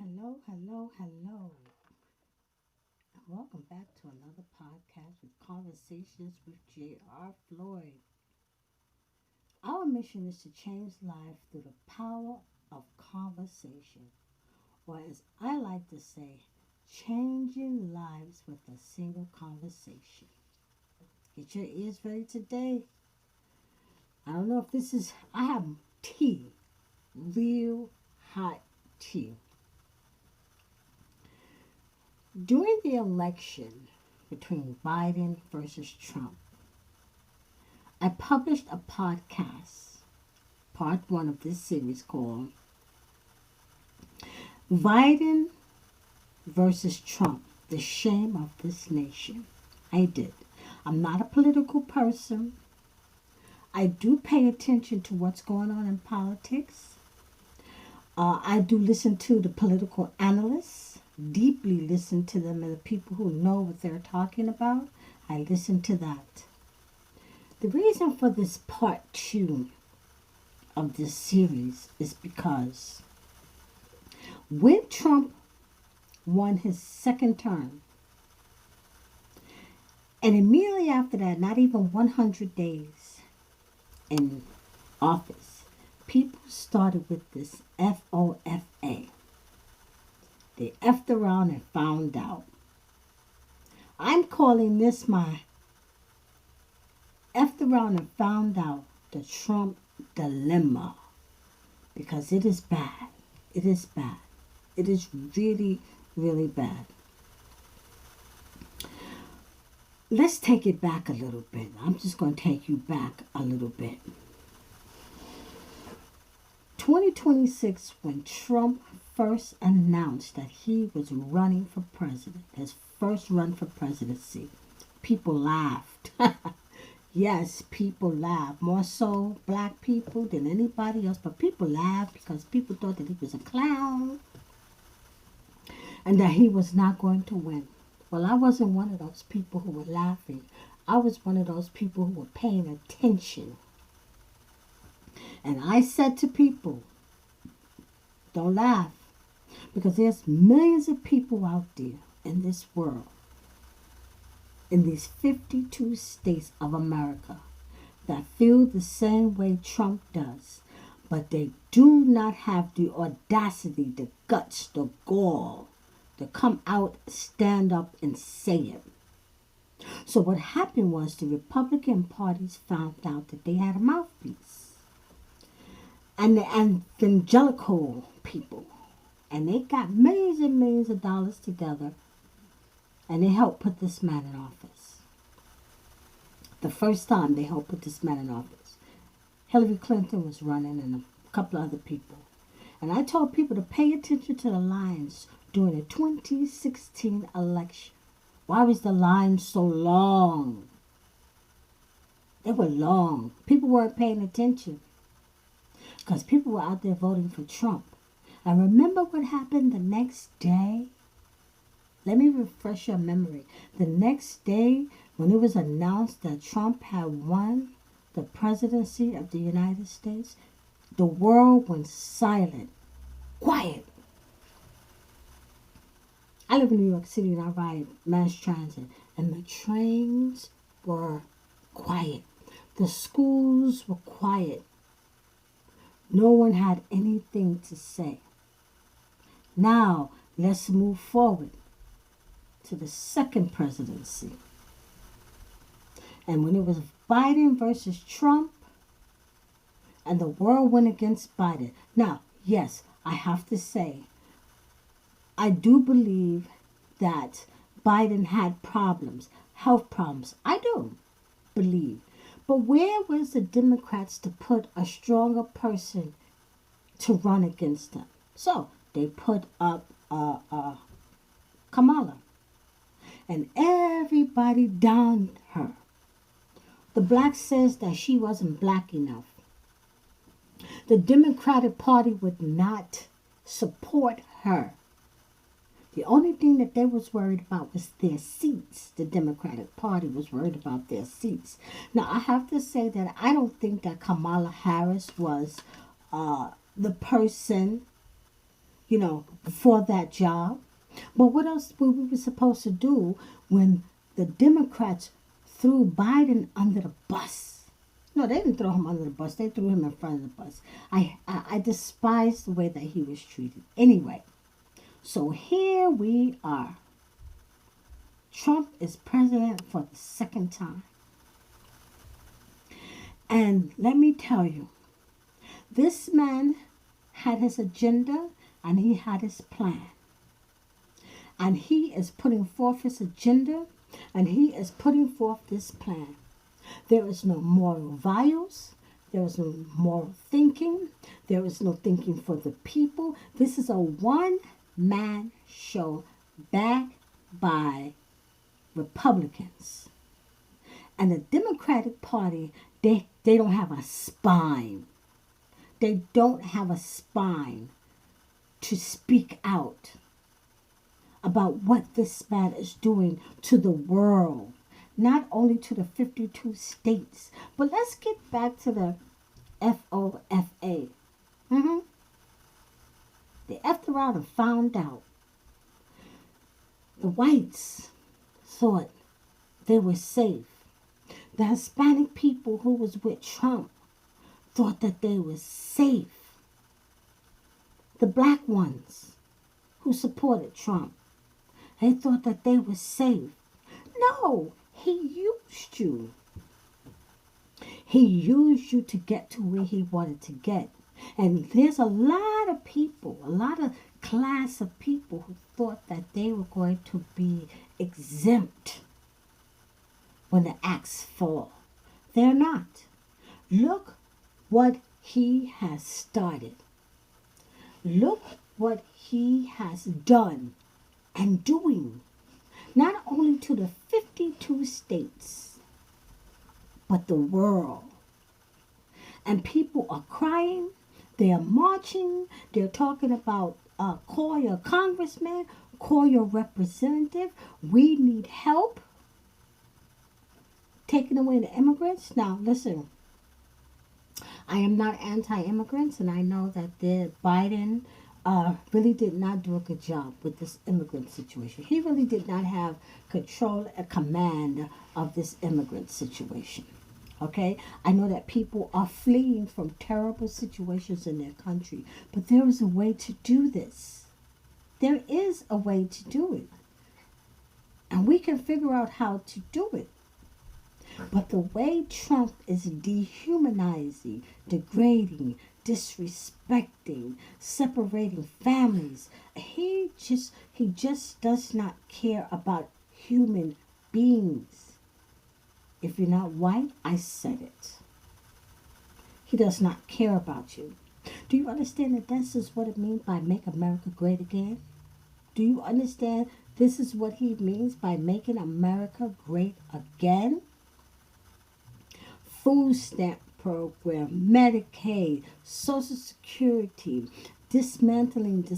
Hello, hello, hello. Welcome back to another podcast with Conversations with J.R. Floyd. Our mission is to change lives through the power of conversation, or as I like to say, changing lives with a single conversation. Get your ears ready today. I don't know if this is, I have tea, real hot tea. During the election between Biden versus Trump, I published a podcast, part one of this series called Biden versus Trump, the Shame of This Nation. I did. I'm not a political person. I do pay attention to what's going on in politics. I do listen to the political analysts, deeply listen to them and the people who know what they're talking about. I listen to that. The reason for this part two of this series is because when Trump won his second term, and immediately after that, not even 100 days in office, people started with this FOFA. They effed around and found out. I'm calling this my effed around and found out the Trump dilemma, because it is bad. It is bad. It is really, really bad. Let's take it back a little bit. I'm just going to take you back a little bit. 2026, when Trump first announced that he was running for president, his first run for presidency, people laughed. Yes, people laughed. More so black people than anybody else, but people laughed because people thought that he was a clown and that he was not going to win. Well, I wasn't one of those people who were laughing. I was one of those people who were paying attention. And I said to people, don't laugh, because there's millions of people out there in this world, in these 52 states of America, that feel the same way Trump does, but they do not have the audacity, the guts, the gall to come out, stand up, and say it. So what happened was the Republican parties found out that they had a mouthpiece. And the evangelical people. And they got millions and millions of dollars together. And they helped put this man in office. The first time they helped put this man in office. Hillary Clinton was running and a couple of other people. And I told people to pay attention to the lines during the 2016 election. Why was the line so long? They were long. People weren't paying attention, because people were out there voting for Trump. And remember what happened the next day? Let me refresh your memory. The next day, when it was announced that Trump had won the presidency of the United States, the world went silent, quiet. I live in New York City and I ride mass transit, and the trains were quiet. The schools were quiet. No one had anything to say. Now, let's move forward to the second presidency. And when it was Biden versus Trump, and the world went against Biden. Now, yes, I have to say, I do believe that Biden had problems, health problems. I do believe. But where was the Democrats to put a stronger person to run against them? So they put up Kamala. And everybody downed her. The black says that she wasn't black enough. The Democratic Party would not support her. The only thing that they was worried about was their seats. The Democratic Party was worried about their seats. Now, I have to say that I don't think that Kamala Harris was the person for that job. But what else were we supposed to do when the Democrats threw Biden under the bus? No, they didn't throw him under the bus. They threw him in front of the bus. I despise the way that he was treated. Anyway, so here we are. Trump is president for the second time. And let me tell you, this man had his agenda and he had his plan. And he is putting forth his agenda and he is putting forth this plan. There is no moral values. There is no moral thinking. There is no thinking for the people. This is a one-man show backed by Republicans. And the Democratic Party, they don't have a spine. They don't have a spine to speak out about what this man is doing to the world. Not only to the 52 states. But let's get back to the FOFA. They effed around and found out. The whites thought they were safe. The Hispanic people who was with Trump thought that they were safe. The black ones who supported Trump, they thought that they were safe. No, he used you. He used you to get to where he wanted to get. And there's a lot of people, a lot of class of people who thought that they were going to be exempt when the axe fall. They're not. Look what he has started. Look what he has done and doing. Not only to the 52 states, but the world. And people are crying. They are marching. They're talking about call your congressman, call your representative. We need help. Taking away the immigrants. Now, listen. I am not anti-immigrants, and I know that Biden really did not do a good job with this immigrant situation. He really did not have control and command of this immigrant situation. Okay? I know that people are fleeing from terrible situations in their country, but there is a way to do this. There is a way to do it. And we can figure out how to do it. But the way Trump is dehumanizing, degrading, disrespecting, separating families, he just does not care about human beings. If you're not white, I said it. He does not care about you. Do you understand that this is what it means by make America great again? Do you understand this is what he means by making America great again? Food stamp program, Medicaid, Social Security, dismantling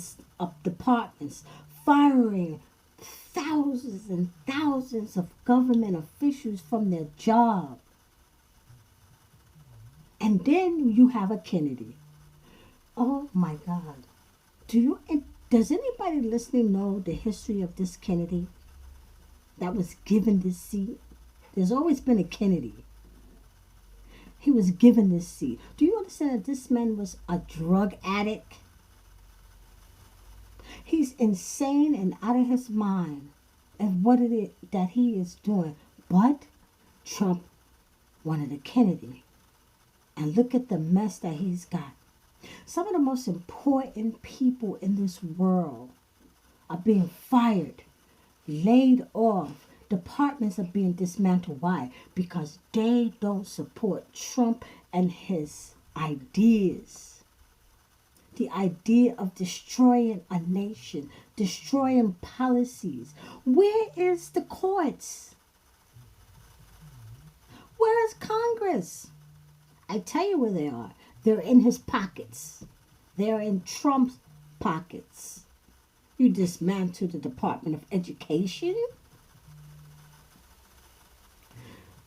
departments, firing thousands and thousands of government officials from their job. And then you have a Kennedy. Oh my God. Does anybody listening know the history of this Kennedy that was given this seat? There's always been a Kennedy. He was given this seat. Do you understand that this man was a drug addict? He's insane and out of his mind and what it is that he is doing. But Trump wanted a Kennedy. And look at the mess that he's got. Some of the most important people in this world are being fired, laid off. Departments are being dismantled. Why? Because they don't support Trump and his ideas. The idea of destroying a nation, destroying policies. Where is the courts? Where is Congress? I tell you where they are. They're in his pockets. They're in Trump's pockets. You dismantle the Department of Education.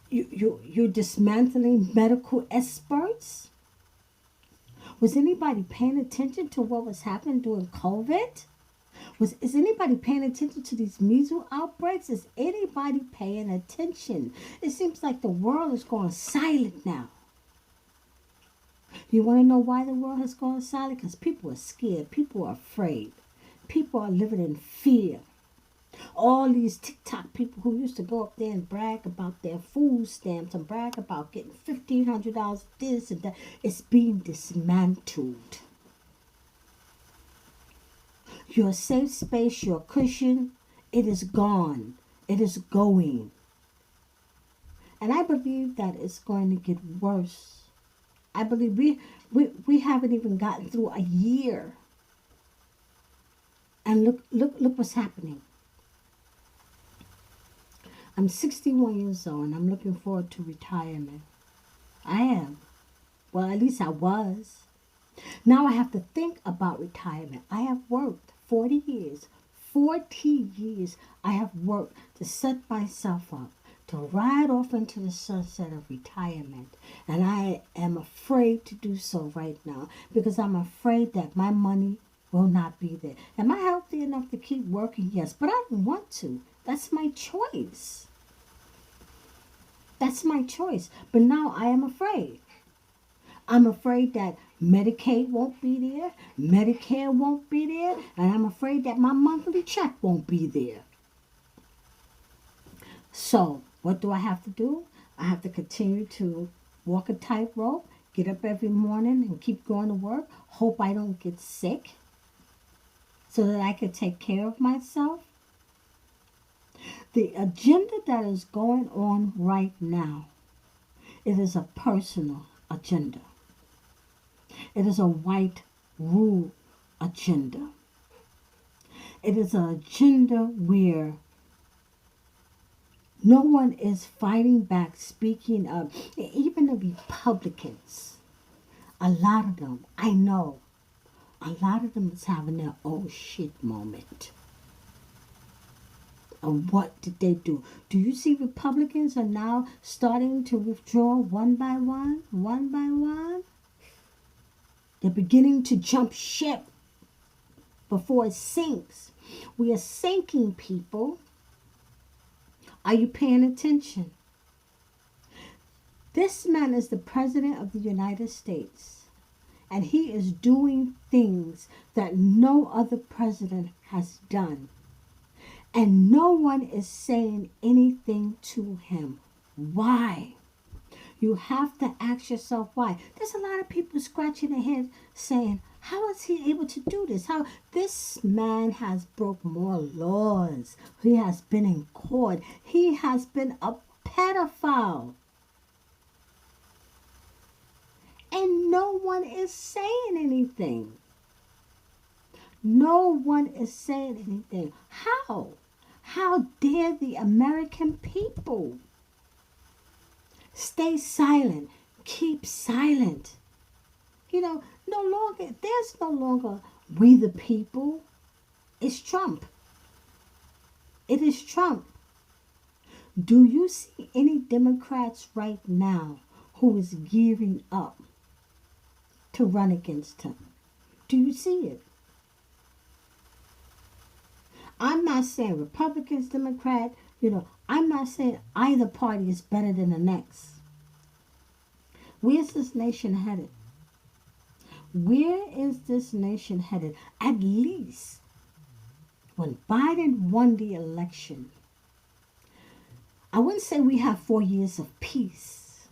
You're dismantling medical experts. Was anybody paying attention to what was happening during COVID? Is anybody paying attention to these measles outbreaks? Is anybody paying attention? It seems like the world is going silent now. You want to know why the world has gone silent? Because people are scared. People are afraid. People are living in fear. All these TikTok people who used to go up there and brag about their food stamps and brag about getting $1,500 this and that, it's being dismantled. Your safe space, your cushion, it is gone. It is going. And I believe that it's going to get worse. I believe we haven't even gotten through a year. And look what's happening. I'm 61 years old and I'm looking forward to retirement. I am. Well, at least I was. Now I have to think about retirement. I have worked 40 years. 40 years I have worked to set myself up to ride off into the sunset of retirement. And I am afraid to do so right now because I'm afraid that my money will not be there. Am I healthy enough to keep working? Yes, but I don't want to. That's my choice. That's my choice. But now I am afraid. I'm afraid that Medicaid won't be there, Medicare won't be there, and I'm afraid that my monthly check won't be there. So, what do I have to do? I have to continue to walk a tightrope, get up every morning and keep going to work, hope I don't get sick so that I can take care of myself. The agenda that is going on right now, it is a personal agenda. It is a white rule agenda. It is an agenda where no one is fighting back, speaking up. Even the Republicans, a lot of them, I know, a lot of them is having their oh shit moment. And what did they do? Do you see Republicans are now starting to withdraw one by one, one by one? They're beginning to jump ship before it sinks. We are sinking, people. Are you paying attention? This man is the President of the United States, and he is doing things that no other president has done. And no one is saying anything to him. Why? You have to ask yourself why. There's a lot of people scratching their head saying, how is he able to do this? How this man has broke more laws. He has been in court. He has been a pedophile. And no one is saying anything. No one is saying anything. How? How dare the American people stay silent, keep silent? You know, there's no longer we the people. It's Trump. It is Trump. Do you see any Democrats right now who is gearing up to run against him? Do you see it? I'm not saying Republicans, Democrat, I'm not saying either party is better than the next. Where's this nation headed? Where is this nation headed? At least when Biden won the election, I wouldn't say we have 4 years of peace,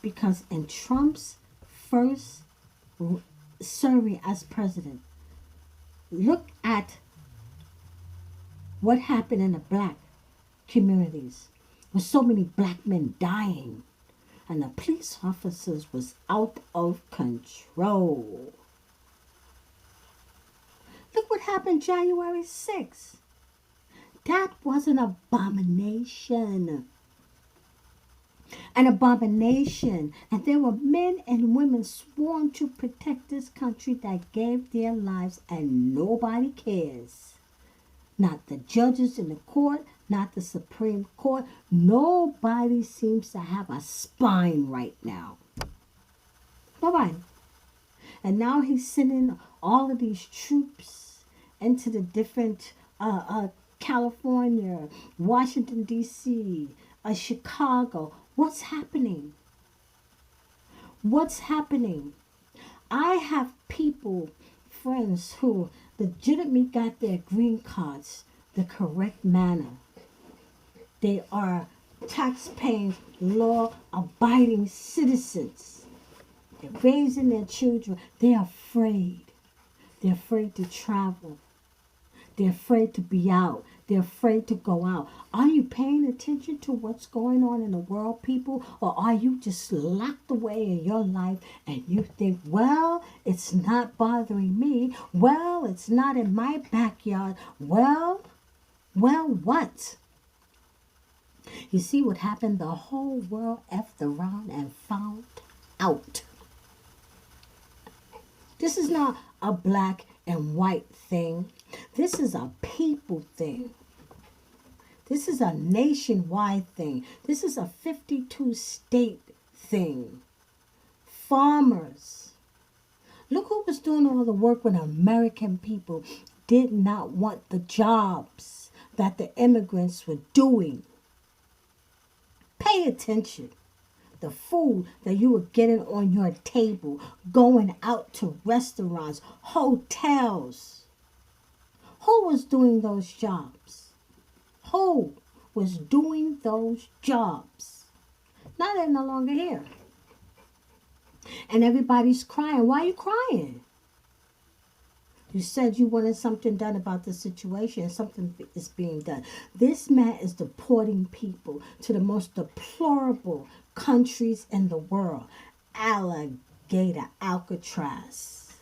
because in Trump's first serving as president, look at what happened in the black communities with so many black men dying, and the police officers was out of control. Look what happened January 6th. That was an abomination. An abomination. And there were men and women sworn to protect this country that gave their lives, and nobody cares. Not the judges in the court, not the Supreme Court. Nobody seems to have a spine right now. Nobody. And now he's sending all of these troops into the different California, Washington, D.C., Chicago. What's happening? What's happening? I have people, friends, who legitimately got their green cards the correct manner. They are tax-paying, law-abiding citizens. They're raising their children. They're afraid. They're afraid to travel. They're afraid to be out. They're afraid to go out. Are you paying attention to what's going on in the world, people? Or are you just locked away in your life and you think, well, it's not bothering me. Well, it's not in my backyard. Well, what? You see what happened? The whole world effed around and found out. This is not a black and white thing. This is a people thing. This is a nationwide thing. This is a 52 state thing. Farmers. Look who was doing all the work when American people did not want the jobs that the immigrants were doing. Pay attention. The food that you were getting on your table, going out to restaurants, hotels. Who was doing those jobs? Who was doing those jobs? Now they're no longer here. And everybody's crying. Why are you crying? You said you wanted something done about the situation, and something is being done. This man is deporting people to the most deplorable countries in the world. Alligator, Alcatraz.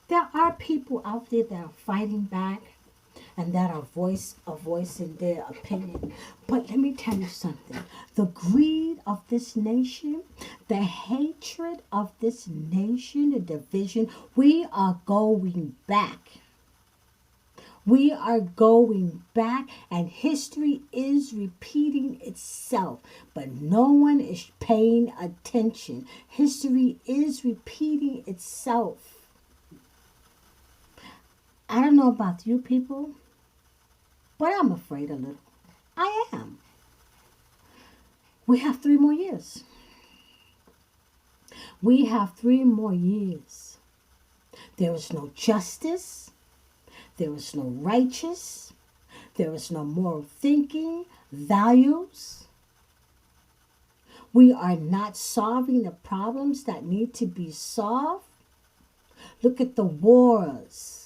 There are people out there that are fighting back and that are voicing their opinion. But let me tell you something. The greed of this nation, the hatred of this nation, the division, we are going back. We are going back, and history is repeating itself, but no one is paying attention. History is repeating itself. I don't know about you people, but I'm afraid a little. I am. We have 3 more years. We have 3 more years. There is no justice. There is no righteous. There is no moral thinking, values. We are not solving the problems that need to be solved. Look at the wars.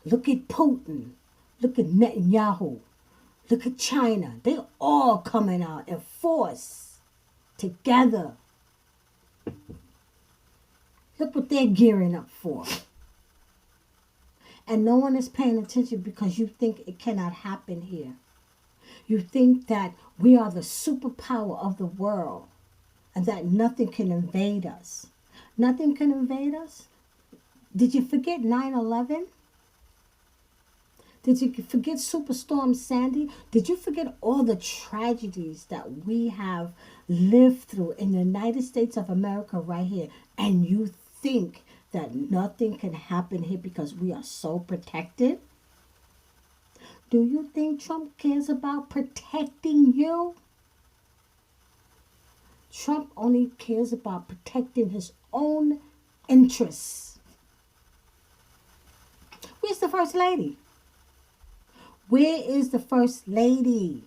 Look at Putin. Look at Netanyahu. Look at China. They all coming out in force together. Look what they're gearing up for. And no one is paying attention because you think it cannot happen here. You think that we are the superpower of the world and that nothing can invade us. Nothing can invade us? Did you forget 9/11? Did you forget Superstorm Sandy? Did you forget all the tragedies that we have lived through in the United States of America right here? And you think that nothing can happen here because we are so protected? Do you think Trump cares about protecting you? Trump only cares about protecting his own interests. Where's the First Lady? Where is the First Lady?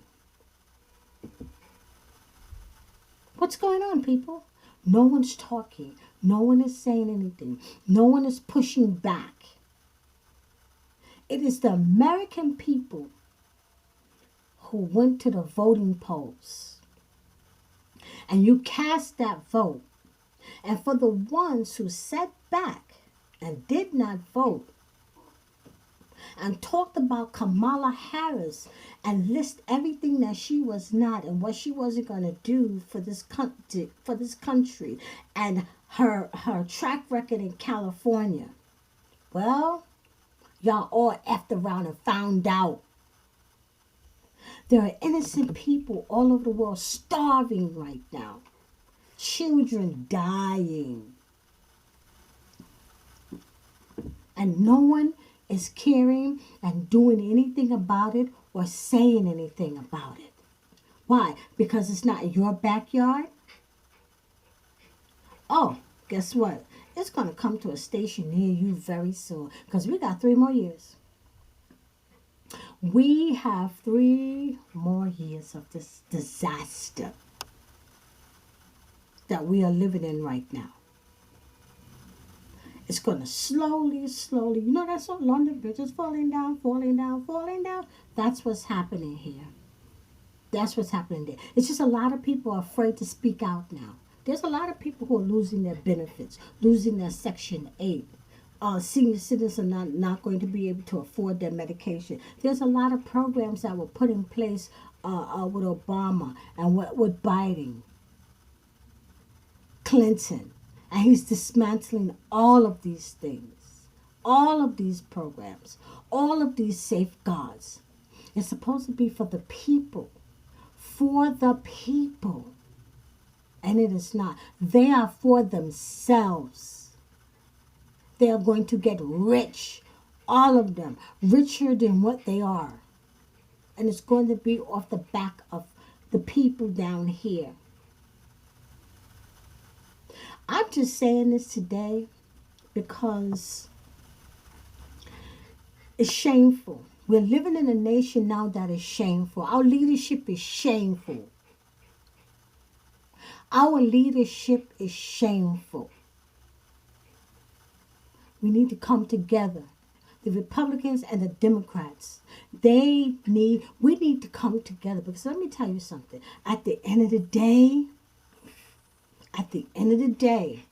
What's going on, people? No one's talking. No one is saying anything. No one is pushing back. It is the American people who went to the voting polls. And you cast that vote. And for the ones who sat back and did not vote, and talked about Kamala Harris and list everything that she was not and what she wasn't going to do for this country and her track record in California. Well, y'all all effed around and found out. There are innocent people all over the world starving right now. Children dying. And no one is caring and doing anything about it or saying anything about it. Why? Because it's not in your backyard? Oh, guess what? It's going to come to a station near you very soon because we got 3 more years. We have 3 more years of this disaster that we are living in right now. It's going to slowly, you know that song, London Bridge is falling down, falling down, falling down. That's what's happening here. That's what's happening there. It's just a lot of people are afraid to speak out now. There's a lot of people who are losing their benefits, losing their Section 8. Senior citizens are not going to be able to afford their medication. There's a lot of programs that were put in place with Obama and with Biden, Clinton. And he's dismantling all of these things, all of these programs, all of these safeguards. It's supposed to be for the people, and it is not. They are for themselves. They are going to get rich, all of them, richer than what they are. And it's going to be off the back of the people down here. I'm just saying this today because it's shameful. We're living in a nation now that is shameful. Our leadership is shameful. Our leadership is shameful. We need to come together. The Republicans and the Democrats, we need to come together. Because let me tell you something. At the end of the day,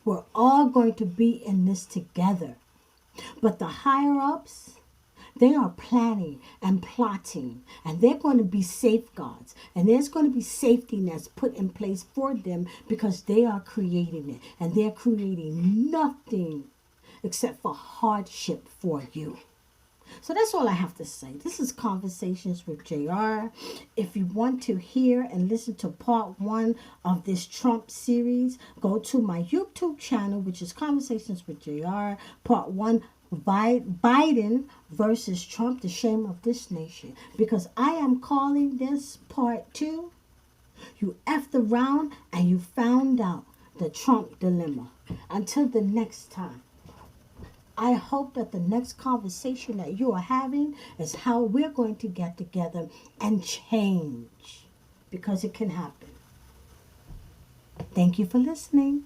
we're all going to be in this together. But the higher-ups, they are planning and plotting, and they're going to be safeguards, and there's going to be safety nets put in place for them because they are creating it, and they're creating nothing except for hardship for you. So that's all I have to say. This is Conversations with JR. If you want to hear and listen to part 1 of this Trump series, go to my YouTube channel, which is Conversations with JR. Part 1, Biden versus Trump, the shame of this nation. Because I am calling this part 2. You effed around and you found out the Trump dilemma. Until the next time. I hope that the next conversation that you are having is how we're going to get together and change, because it can happen. Thank you for listening.